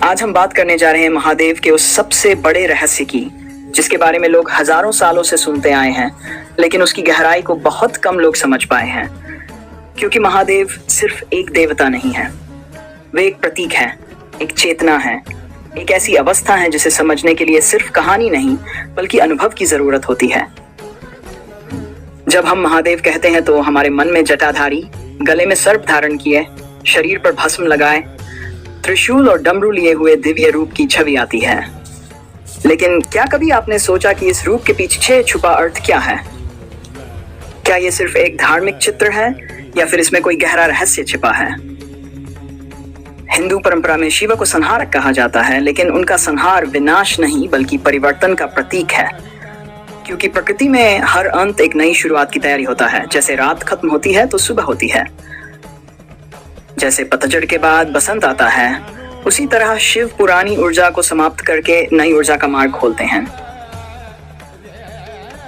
आज हम बात करने जा रहे हैं महादेव के उस सबसे बड़े रहस्य की, जिसके बारे में लोग हजारों सालों से सुनते आए हैं, लेकिन उसकी गहराई को बहुत कम लोग समझ पाए हैं। क्योंकि महादेव सिर्फ एक देवता नहीं है, वे एक प्रतीक है, एक चेतना है, एक ऐसी अवस्था है जिसे समझने के लिए सिर्फ कहानी नहीं बल्कि अनुभव की जरूरत होती है। जब हम महादेव कहते हैं तो हमारे मन में जटाधारी, गले में सर्प धारण किए, शरीर पर भस्म लगाए, त्रिशूल और डमरू लिए हुए दिव्य रूप की छवि आती है। लेकिन क्या कभी आपने सोचा कि इस रूप के पीछे छुपा अर्थ क्या है? क्या यह सिर्फ एक धार्मिक चित्र है या फिर इसमें कोई गहरा रहस्य छिपा है? हिंदू परंपरा में शिव को संहारक कहा जाता है, लेकिन उनका संहार विनाश नहीं बल्कि परिवर्तन का प्रतीक है। क्योंकि प्रकृति में हर अंत एक नई शुरुआत की तैयारी होता है। जैसे रात खत्म होती है तो सुबह होती है, जैसे पतझड़ के बाद बसंत आता है, उसी तरह शिव पुरानी ऊर्जा को समाप्त करके नई ऊर्जा का मार्ग खोलते हैं।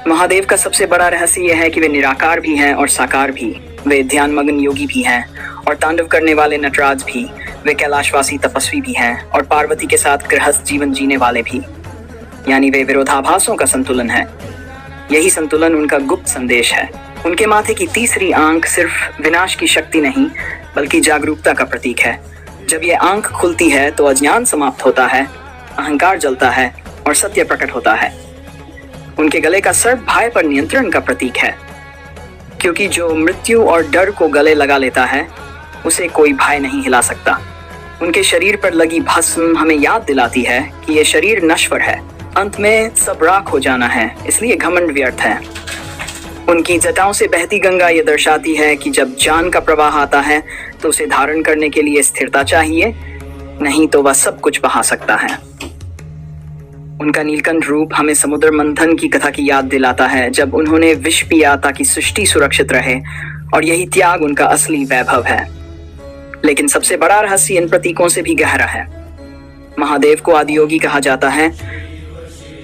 महादेव का सबसे बड़ा रहस्य यह है कि वे निराकार भी हैं और साकार भी। वे ध्यानमग्न योगी भी हैं और तांडव करने वाले नटराज भी। वे कैलाशवासी तपस्वी भी हैं और पार्वती के साथ गृहस्थ जीवन जीने वाले भी। यानी वे विरोधाभासों का संतुलन है। यही संतुलन उनका गुप्त संदेश है। उनके माथे की तीसरी आंख सिर्फ विनाश की शक्ति नहीं बल्कि जागरूकता का प्रतीक है। जब ये आंख खुलती है तो अज्ञान समाप्त होता है, अहंकार जलता है और सत्य प्रकट होता है। उनके गले का सर्प भय पर नियंत्रण का प्रतीक है, क्योंकि जो मृत्यु और डर को गले लगा लेता है उसे कोई भय नहीं हिला सकता। उनके शरीर पर लगी भस्म हमें याद दिलाती है कि यह शरीर नश्वर है, अंत में सब राख हो जाना है, इसलिए घमंड व्यर्थ है। उनकी जटाओं से बहती गंगा ये दर्शाती है कि जब जान का प्रवाह आता है तो उसे धारण करने के लिए स्थिरता चाहिए, नहीं तो वह सब कुछ बहा सकता है। उनका नीलकंठ रूप हमें समुद्र मंथन की कथा की याद दिलाता है, जब उन्होंने विष पिया ताकि सृष्टि सुरक्षित रहे, और यही त्याग उनका असली वैभव है। लेकिन सबसे बड़ा रहस्य इन प्रतीकों से भी गहरा है। महादेव को आदियोगी कहा जाता है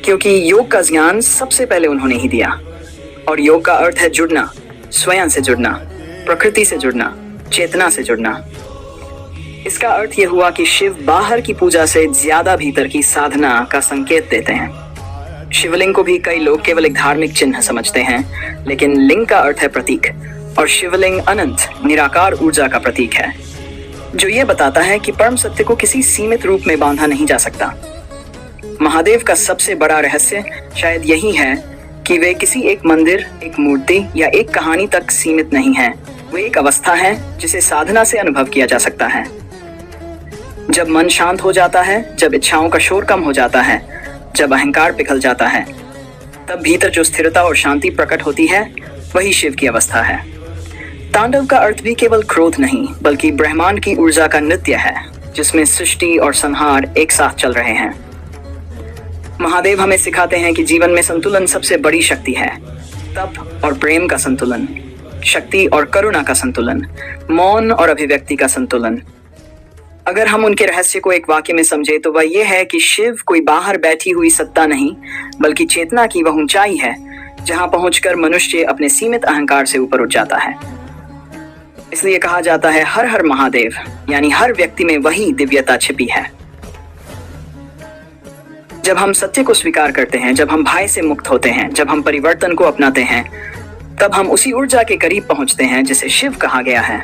क्योंकि योग का ज्ञान सबसे पहले उन्होंने ही दिया। और योग का अर्थ है जुड़ना, स्वयं से जुड़ना, प्रकृति से जुड़ना, चेतना से जुड़ना। इसका अर्थ यह हुआ कि शिव बाहर की पूजा से ज्यादा भीतर की साधना का संकेत देते हैं। शिवलिंग को भी कई लोग केवल एक धार्मिक चिन्ह समझते हैं, लेकिन लिंग का अर्थ है प्रतीक, और शिवलिंग अनंत निराकार ऊर्जा का प्रतीक है, जो ये बताता है कि परम सत्य को किसी सीमित रूप में बांधा नहीं जा सकता। महादेव का सबसे बड़ा रहस्य शायद यही है कि वे किसी एक मंदिर, एक मूर्ति या एक कहानी तक सीमित नहीं है। वे एक अवस्था है जिसे साधना से अनुभव किया जा सकता है। जब मन शांत हो जाता है, जब इच्छाओं का शोर कम हो जाता है, जब अहंकार पिघल जाता है, तब भीतर जो स्थिरता और शांति प्रकट होती है वही शिव की अवस्था है। तांडव का अर्थ भी केवल क्रोध नहीं बल्कि ब्रह्मांड की ऊर्जा का नृत्य है, जिसमें सृष्टि और संहार एक साथ चल रहे हैं। महादेव हमें सिखाते हैं कि जीवन में संतुलन सबसे बड़ी शक्ति है। तप और प्रेम का संतुलन, शक्ति और करुणा का संतुलन, मौन और अभिव्यक्ति का संतुलन। अगर हम उनके रहस्य को एक वाक्य में समझे तो वह यह है कि शिव कोई बाहर बैठी हुई सत्ता नहीं बल्कि चेतना की वह ऊंचाई है जहां पहुंचकर मनुष्य अपने सीमित अहंकार से ऊपर उठ जाता है। इसलिए कहा जाता है हर हर महादेव, यानी हर व्यक्ति में वही दिव्यता छिपी है। जब हम सत्य को स्वीकार करते हैं, जब हम भय से मुक्त होते हैं, जब हम परिवर्तन को अपनाते हैं, तब हम उसी ऊर्जा के करीब पहुंचते हैं जिसे शिव कहा गया है।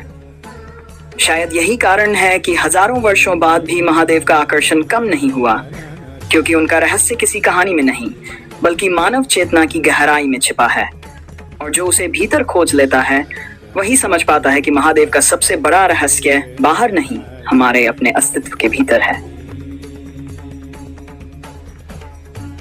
शायद यही कारण है कि हजारों वर्षों बाद भी महादेव का आकर्षण कम नहीं हुआ, क्योंकि उनका रहस्य किसी कहानी में नहीं बल्कि मानव चेतना की गहराई में छिपा है। और जो उसे भीतर खोज लेता है वही समझ पाता है कि महादेव का सबसे बड़ा रहस्य बाहर नहीं, हमारे अपने अस्तित्व के भीतर है।